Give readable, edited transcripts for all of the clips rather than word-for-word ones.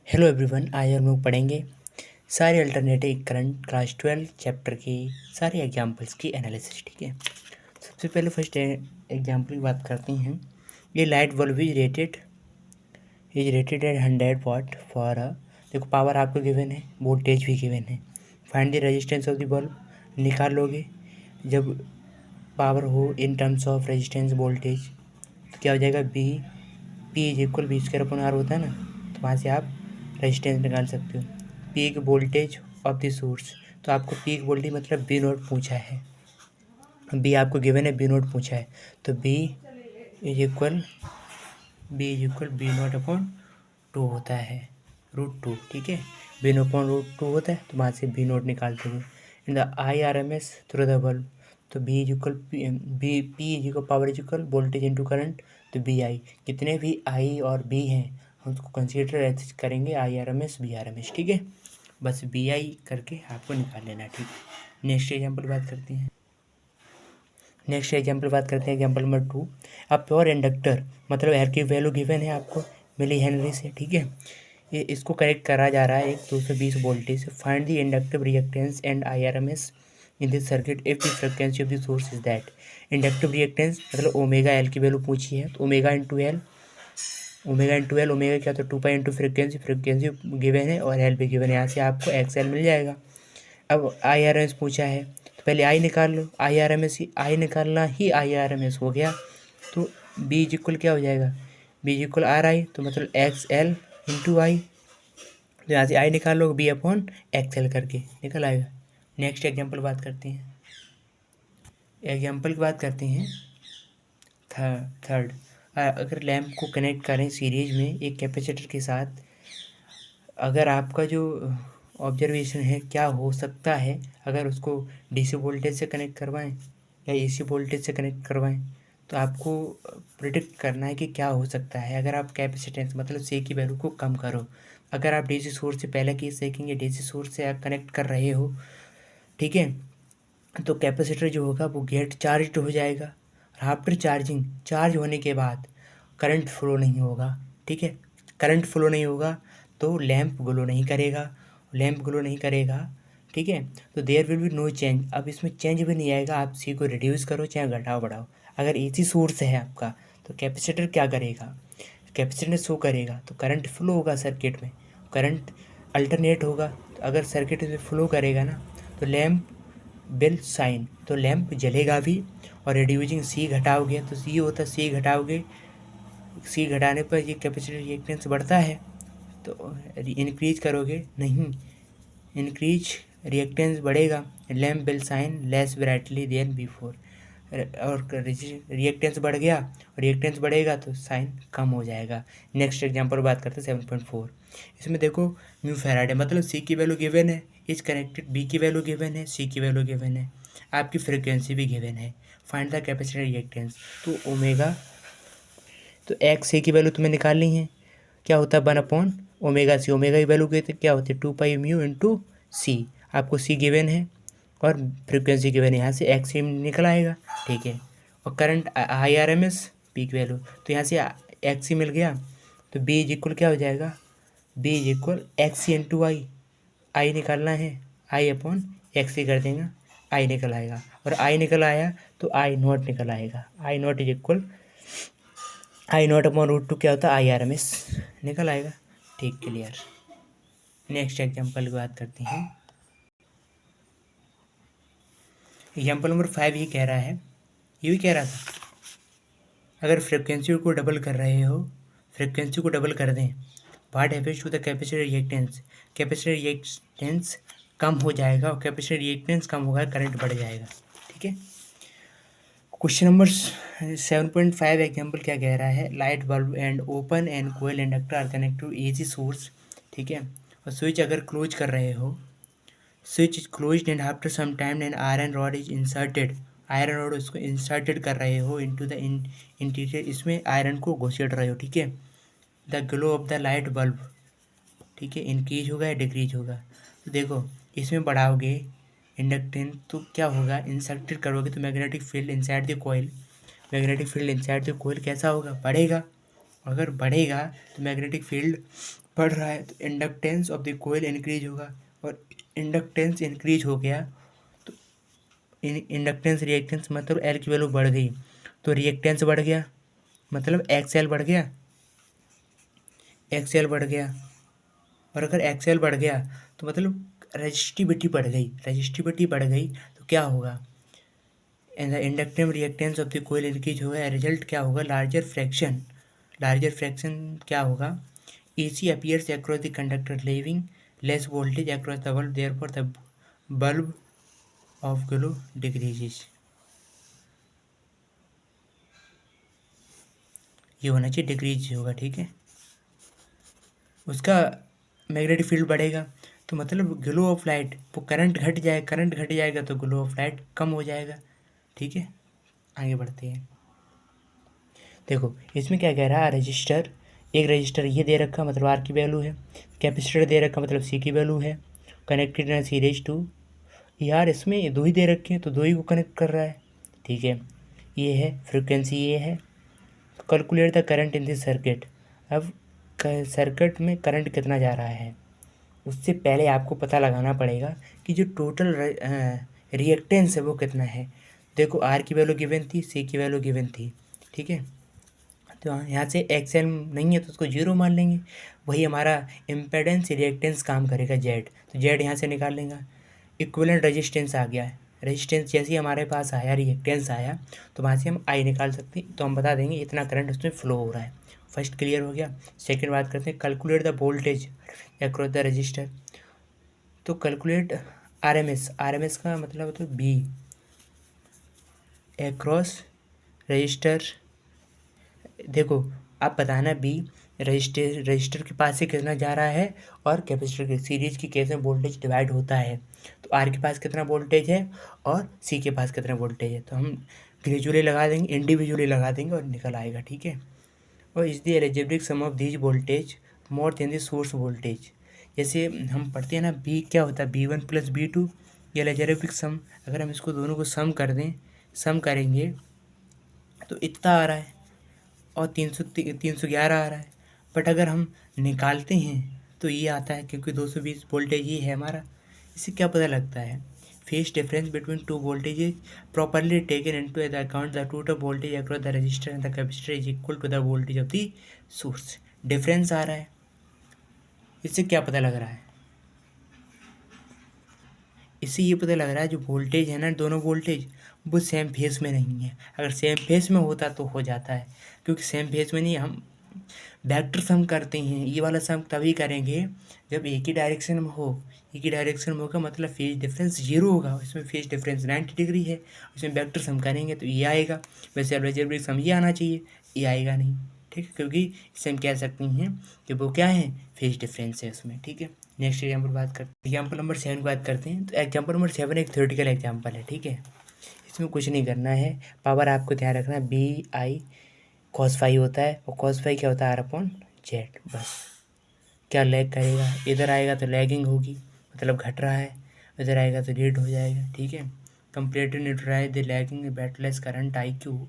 Hello everyone, आज हम लोग पढ़ेंगे सारे अल्टरनेटिव करंट क्लास 12 चैप्टर की सारे एग्जांपल्स की एनालिसिस। ठीक है, सबसे पहले फर्स्ट एग्जांपल की बात करते हैं। ये light bulb is rated at 100 watt for देखो पावर आपको गिवन है, वोल्टेज भी गिवन है। Find the resistance of the bulb, निकाल लोगे जब पावर हो in terms of resistance voltage तो क्या हो जाएगा, P is equal V square upon R होता है ना, तो वहाँ से आप रेजिस्टेंस निकाल सकते हो। Peak voltage of the source, तो आपको पीक वोल्टेज मतलब बी नोट पूछा है, बी आपको गिवन है, बी नोट पूछा है, तो is equal V naught upon 2 होता है, √2। ठीक है, बी नोट अपॉन √2 होता है, तो वहाँ से बी नोट निकाल दोगे। In the IRMS through the bulb, तो V is equal P is equal power is equal voltage into current, तो बी आई, कितने भी आई और बी हैं हम उसको कंसीडर ऐसे करेंगे IRMS BRMS। ठीक है, बस बी आई करके आपको निकाल लेना। ठीक है, नेक्स्ट एग्जाम्पल बात करते हैं। Example number 2। अब प्योर इंडक्टर मतलब एयर की वैल्यू गिवन है आपको मिली हेनरी से। ठीक है, ये इसको कनेक्ट करा जा रहा है एक 220 voltage. Find the inductive reactance and IRMS in this circuit if the frequency of the source is that. Inductive reactance मतलब ओमेगा एल की वैल्यू पूछी है, तो ओमेगा इंटू एल, ओमेगा क्या, तो 2 पाई इंटू फ्रिक्वेंसी गिवन है और L भी गिवन है, यहाँ से आपको एक्सएल मिल जाएगा। अब IRMS पूछा है तो पहले आई निकाल लो, IRMS ही आई निकालना ही IRMS हो गया, तो बी इज इक्वल क्या हो जाएगा, V is equal R I, तो मतलब XL इंटू आई, तो यहाँ से आई निकाल लो बी अपॉन XL करके निकल आएगा। नेक्स्ट एग्जाम्पल की बात करते हैं थर्ड। अगर लैम्प को कनेक्ट करें सीरीज में एक कैपेसिटर के साथ, अगर आपका जो ऑब्जर्वेशन है क्या हो सकता है, अगर उसको DC वोल्टेज से कनेक्ट करवाएं या AC वोल्टेज से कनेक्ट करवाएं, तो आपको प्रिडिक्ट करना है कि क्या हो सकता है। अगर आप कैपेसिटेंस मतलब C की वैल्यू को कम करो, अगर आप DC सोर्स से पहले केस देखेंगे, DC सोर्स से आप कनेक्ट कर रहे हो, ठीक है, तो कैपेसिटर जो होगा वो गेट चार्ज हो जाएगा, और आफ्टर चार्जिंग चार्ज होने के बाद करंट फ्लो नहीं होगा। ठीक है, करंट फ्लो नहीं होगा तो लैंप ग्लो नहीं करेगा। ठीक है, तो there will be no change, अब इसमें चेंज भी नहीं आएगा, आप सी को रिड्यूस करो चाहे घटाओ बढ़ाओ। अगर AC सोर्स है आपका तो कैपेसिटर क्या करेगा, कैपेसिटर शो करेगा तो करंट फ्लो होगा सर्किट में, करंट अल्टरनेट होगा, तो अगर सर्किट में फ्लो करेगा ना तो लैंप बिल साइन, तो लैंप जलेगा भी। और रिड्यूसिंग सी घटाओगे तो सी होता है, सी घटाने पर ये कैपेसिटर रिएक्टेंस बढ़ता है, तो इंक्रीज करोगे नहीं, इंक्रीज रिएक्टेंस बढ़ेगा, lamp will shine less brightly than before, और रिएक्टेंस बढ़ गया, रिएक्टेंस बढ़ेगा तो साइन कम हो जाएगा। नेक्स्ट एग्जांपल बात करते हैं 7.4। इसमें देखो म्यू फैराड है, मतलब सी की वैल्यू गिवन है, इज कनेक्टेड, बी की वैल्यू गिवन है, सी की वैल्यू गिवन है, आपकी फ्रिक्वेंसी भी गिवन है। फाइंड द कैपेसिटर रिएक्टेंस, तो ओमेगा, तो एक्स सी की वैल्यू तुम्हें निकालनी है, क्या होता है 1/ओमेगा सी, ओमेगा की वैल्यू क्या होती है 2 पाई म्यू इंटू सी, आपको सी गिवन है और फ्रिक्वेंसी गिवन है, यहाँ से एक्स सी निकल आएगा। ठीक है, और करंट IRMS पीक वैल्यू, तो यहाँ से एक्स सी मिल गया, तो बी इज इक्वल क्या हो जाएगा, V is equal X C into I निकालना है, आई अपॉन एक्स सी कर देंगे, आई निकल आएगा, और आई निकल आया तो आई नॉट निकल आएगा, I naught is equal I naught upon √2 क्या होता है IRMS निकल आएगा। ठीक, क्लियर। नेक्स्ट एग्जाम्पल की बात करते हैं। एग्जाम्पल नंबर 5 ये कह रहा है, ये भी कह रहा था अगर फ्रिक्वेंसी को डबल कर रहे हो, फ्रिक्वेंसी को डबल कर दें, what happens to the capacitor reactance, capacitor reactance कम हो जाएगा, और कैपेसिटर रिएक्टेंस कम होगा करंट बढ़ जाएगा। ठीक है, क्वेश्चन नंबर 7.5 एग्जाम्पल क्या कह रहा है, light bulb and open and coil inductor are connect to AC source. ठीक है, और स्विच अगर क्लोज कर रहे हो, switch is close and after some time and iron rod is inserted, iron rod उसको इंसर्टेड कर रहे हो इनटू द इंटीरियर, इसमें आयरन को घुसेड़ रहे हो। ठीक है, the glow of the light bulb, ठीक है, इंक्रीज होगा या डिक्रीज होगा, तो देखो इसमें बढ़ाओगे इंडक्टेंस तो क्या होगा, इंसर्टेड करोगे तो magnetic field inside the coil, magnetic field inside the coil कैसा होगा, बढ़ेगा। अगर बढ़ेगा तो मैग्नेटिक फील्ड बढ़ रहा है तो inductance of the coil increase होगा, और इंडक्टेंस इंक्रीज हो गया तो इंडक्टेंस रिएक्टेंस मतलब एल की वैल्यू बढ़ गई तो रिएक्टेंस बढ़ गया, मतलब एक्सएल बढ़ गया, एक्सएल बढ़ गया। और अगर एक्सएल बढ़ गया तो मतलब रजिस्टिविटी बढ़ गई, रजिस्टिविटी बढ़ गई तो क्या होगा, in the inductive reactance of the coil increase होगा, रिजल्ट क्या होगा, लार्जर फ्रैक्शन, लार्जर फ्रैक्शन क्या होगा, AC appears across the conductor living less voltage across the bulb therefore the bulb of glow decreases. ये होना चाहिए डिक्रीज होगा, ठीक है। उसका मैग्नेटिक फील्ड बढ़ेगा तो मतलब ग्लो ऑफ लाइट, वो करंट घट जाए, करंट घट जाएगा तो ग्लो ऑफ लाइट कम हो जाएगा, ठीक है। आगे बढ़ते हैं। देखो इसमें क्या कह रहा है, रजिस्टर, एक रजिस्टर ये दे रखा मतलब आर की वैल्यू है, कैपेसिटर दे रखा मतलब सी की वैल्यू है, कनेक्टेड है सीरीज टू, यार इसमें दो ही दे रखे हैं तो दो ही को कनेक्ट कर रहा है, ठीक है। ये है फ्रिक्वेंसी, ये है। Calculate the current in this circuit, अब सर्किट में करंट कितना जा रहा है, उससे पहले आपको पता लगाना पड़ेगा कि जो टोटल रिएक्टेंस है वो कितना है। देखो आर की वैल्यू गिवन थी, सी की वैल्यू गिवन थी, ठीक है। तो यहाँ से एक्सएल नहीं है तो उसको जीरो मान लेंगे, वही हमारा इम्पेडेंस रिएक्टेंस काम करेगा जेड, तो जेड यहाँ से निकाल लेंगे। इक्विवेलेंट रेजिस्टेंस आ गया है, रेजिस्टेंस जैसे ही हमारे पास आया, रिएक्टेंस आया तो वहाँ से हम आई निकाल सकते हैं, तो हम बता देंगे इतना करंट उसमें फ्लो हो रहा है। फर्स्ट क्लियर हो गया। सेकंड बात करते हैं, calculate the voltage across the register, तो कैलकुलेट आरएमएस, आरएमएस का मतलब होता है बी एक्रॉस रजिस्टर। देखो आप बताना बी रजिस्टर, रजिस्टर के पास से कितना जा रहा है और कैपेसिटर के सीरीज की केस में वोल्टेज डिवाइड होता है, तो आर के पास कितना वोल्टेज है और सी के पास कितना वोल्टेज है, तो हम ग्रेजुअली लगा देंगे, इंडिविजुअली लगा देंगे और निकल आएगा, ठीक है। और is the algebraic sum of these voltage more than the source voltage, जैसे हम पढ़ते हैं ना बी क्या होता है, V one plus V two, ये अलजेब्रिक सम, अगर हम इसको दोनों को सम कर दें, सम करेंगे तो इतना आ रहा है और 311 आ रहा है। बट अगर हम निकालते हैं तो ये आता है, क्योंकि 220 वोल्टेज ये है हमारा। इससे क्या पता लगता है, phase difference between two voltages properly taken into the account the total voltage across the resistor and the capacitor is equal to the voltage of the source. Difference आ रहा है, इससे क्या पता लग रहा है, इससे ये पता लग रहा है जो वोल्टेज है ना, दोनों वोल्टेज वो सेम फेस में नहीं है। अगर सेम फेस में होता तो हो जाता है, क्योंकि सेम फेस में नहीं, हम वेक्टर सम करते हैं, ये वाला सम तभी करेंगे जब एक ही डायरेक्शन में हो। एक ही डायरेक्शन में होगा मतलब फेज डिफरेंस जीरो होगा, इसमें फेज डिफरेंस 90 डिग्री है, इसमें वेक्टर सम करेंगे तो ये आएगा। वैसे अलजेब्रिक सम ये आना चाहिए, ये आएगा नहीं, ठीक है, क्योंकि इससे हम कह सकते हैं कि वो क्या है, फेज डिफरेंस है उसमें, ठीक है। नेक्स्ट एग्जाम्पल बात करते हैं, एग्जाम्पल नंबर 7 की बात करते हैं। तो एग्जाम्पल नंबर 7 एक थ्योरेटिकल एग्जाम्पल है, ठीक है। इसमें कुछ नहीं करना है, पावर आपको ध्यान रखना है, बी आई कॉस फाई होता है, और कॉस फाई क्या होता है, आर अपॉन जेड, बस। क्या लैग करेगा, इधर आएगा तो लैगिंग होगी मतलब घट रहा है, इधर आएगा तो लीड हो जाएगा, ठीक है। Completely neutralize the lagging wattless current I Q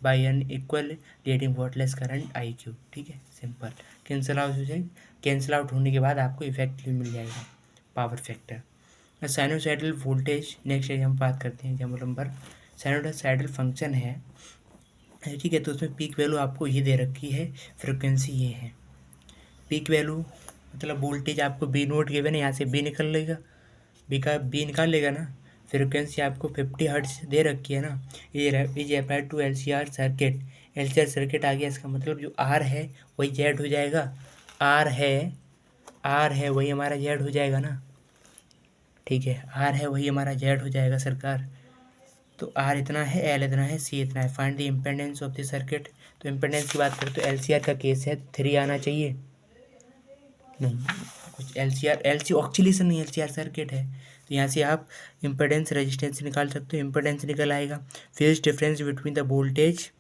by N equal leading wattless current I Q, ठीक है, सिंपल। कैंसिल आउट हो जाएगी, कैंसिल आउट होने के बाद आपको इफेक्टिव मिल जाएगा power factor. Sinusoidal voltage, next हम बात करते हैं एग्जाम्पल नंबर। साइनोसाइडल फंक्शन है, ठीक है, तो उसमें पीक वैल्यू आपको ये दे रखी है, फ्रिक्वेंसी ये है, पीक वैल्यू मतलब वोल्टेज आपको बी नोट गिवन है, यहाँ से बी निकल लेगा, बी निकाल लेगा ना। फ्रिक्वेंसी आपको 50 हर्ट्ज दे रखी है ना, ये is applied to LCR circuit, LCR circuit आ गया, इसका मतलब जो आर है वही जेड हो जाएगा, आर है, आर है वही हमारा जेड हो जाएगा ना, ठीक है, आर है वही हमारा जेड हो जाएगा सरकार। तो आर इतना है, एल इतना है, सी इतना है, find the impedance of the circuit. तो इम्पेडेंस की बात करें तो एलसीआर का केस है 3 आना चाहिए, नहीं कुछ एलसी ऑक्सीलेशन नहीं, एलसीआर सर्किट है, तो यहाँ से आप इम्पेडेंस रेजिस्टेंस निकाल सकते हो, इम्पेडेंस निकल आएगा। Phase difference between the voltage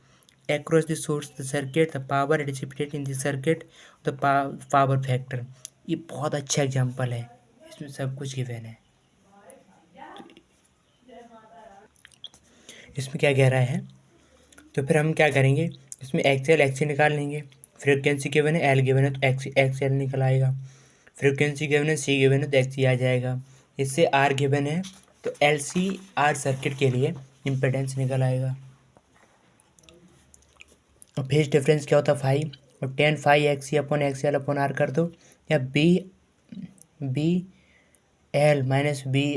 across the source the circuit the power dissipated in the circuit the power factor. ये बहुत अच्छा एग्जांपल है, इसमें सब कुछ गिवन है। इसमें क्या कह रहा है, तो फिर हम क्या करेंगे, इसमें एक्सएल एक्सी निकाल लेंगे, फ्रिक्वेंसी गिवन है, एल गिवन है तो एक्स एल निकल आएगा। फ्रिक्वेंसी गिवन है, सी गिवन है तो एक्स ई आ जाएगा। इससे आर गिवन है तो एल सी आर सर्किट के लिए इम्पेडेंस निकल आएगा। और फेज डिफरेंस क्या होता है 5, और 10 5 X C upon X L upon R कर दो, या V L minus V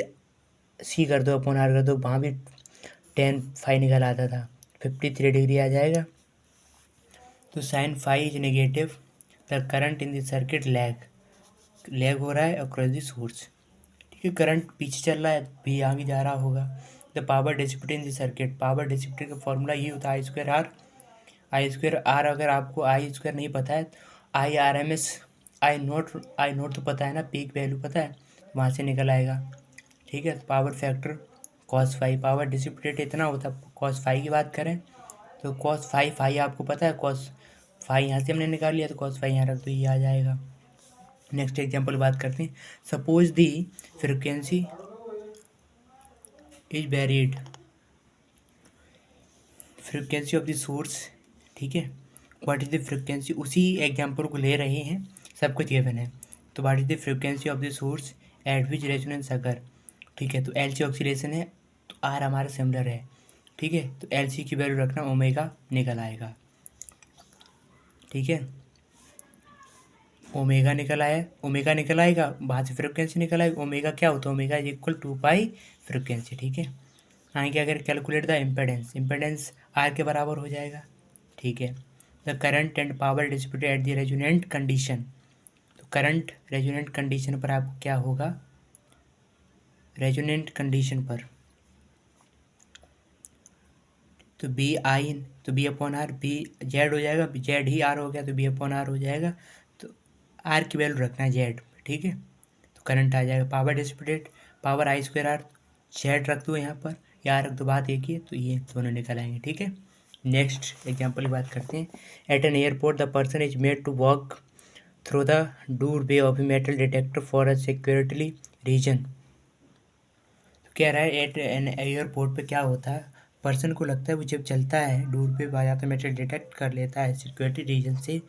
C कर दो अपॉन आर कर दो, वहाँ भी 10 5 निकल आता था, 53 डिग्री आ जाएगा। तो sine 5 is negative, the current in the circuit lag हो रहा है अक्रॉस द सोर्स। ठीक है, करंट पीछे चल रहा है, भी आगे जा रहा होगा। The power dissipated in the circuit, power dissipated का फॉर्मूला ये होता है I square R. I square R, अगर आपको आई स्क्वायर नहीं पता है, I R M S I naught तो पता है ना, पीक वैल्यू पता है, वहाँ से निकल आएगा। ठीक है, power factor cos 5, power dissipated इतना होता है। कॉस 5 की बात करें तो कॉस 5 5 आपको पता है, कॉस 5 यहाँ से हमने निकाल लिया तो कॉस 5 यहाँ रख दो, ये आ जाएगा। नेक्स्ट एग्जाम्पल बात करते हैं। Suppose the frequency is varied, frequency of the source. ठीक है, व्हाट इज द फ्रिक्वेंसी, उसी एग्जाम्पल को ले रहे हैं, सब कुछ गिवन है। तो what is the frequency of the source eight which resonance अगर। ठीक है, तो एल सी ऑक्सीलेशन है तो आर हमारा सिमिलर है। ठीक है, तो एल सी की वैल्यू रखना, ओमेगा निकल आएगा। ठीक है, ओमेगा निकल आया, ओमेगा निकल आएगा, वहाँ से फ्रिक्वेंसी निकल आएगी। ओमेगा क्या होता है, omega is equal 2 pi frequency. ठीक है, आगे अगर calculate the impedance, impedance R के बराबर हो जाएगा। ठीक है, the current and power distributed at the resonant condition, तो करंट रेजोनेंट कंडीशन पर आपको क्या होगा, रेजोनेंट कंडीशन पर तो बी आई, तो V upon R, V Z हो जाएगा, जेड ही आर हो गया तो बी अपॉन आर हो जाएगा। तो आर की वैल्यू रखना है जेड। ठीक है, तो करंट आ जाएगा, power dissipated, power I square R, Z रख दो यहाँ पर, या आर रख दो, बात एक ही है, तो ये दोनों निकल आएंगे। ठीक है, नेक्स्ट एग्जाम्पल की बात करते हैं। At an airport the person is made to walk through the doorway of a metal detector for a security reason. तो कह रहा है एट एन एयरपोर्ट पे क्या होता है, पर्सन को लगता है वो जब चलता है डोर पे आ जाता है, मेटल डिटेक्ट कर लेता है सिक्योरिटी रीजन से,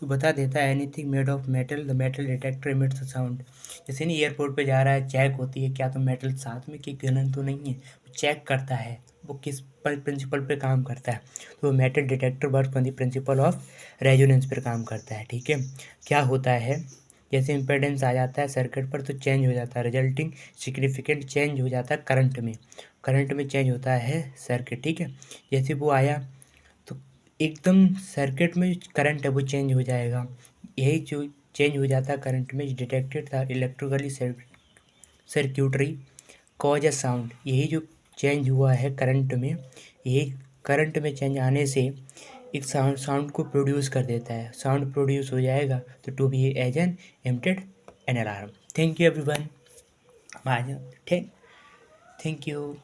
तो बता देता है anything made of metal the metal detector emits sound. जैसे नहीं एयरपोर्ट पे जा रहा है, चेक होती है क्या तो मेटल साथ में कि गलन तो नहीं है, वो चेक करता है वो किस प्रिंसिपल पे काम करता है, तो वो metal detector work on the principle of resonance पर काम करता है। ठीक है, क्या होता है, जैसे इम्पेडेंस आ जाता है सर्किट पर तो चेंज हो जाता है, रिजल्टिंग सिग्निफिकेंट चेंज हो जाता है करंट में चेंज होता है सर्किट। ठीक है, जैसे वो आया तो एकदम सर्किट में करंट है वो चेंज हो जाएगा, यही जो चेंज हो जाता है करंट में डिटेक्टेड था इलेक्ट्रिकली सर्क्यूटरी कॉज अ साउंड, यही जो चेंज हुआ है करंट में, यही करंट में चेंज आने से एक साउंड को प्रोड्यूस कर देता है, साउंड प्रोड्यूस हो जाएगा तो to be as an emitted an alarm. Thank you everyone, thank you.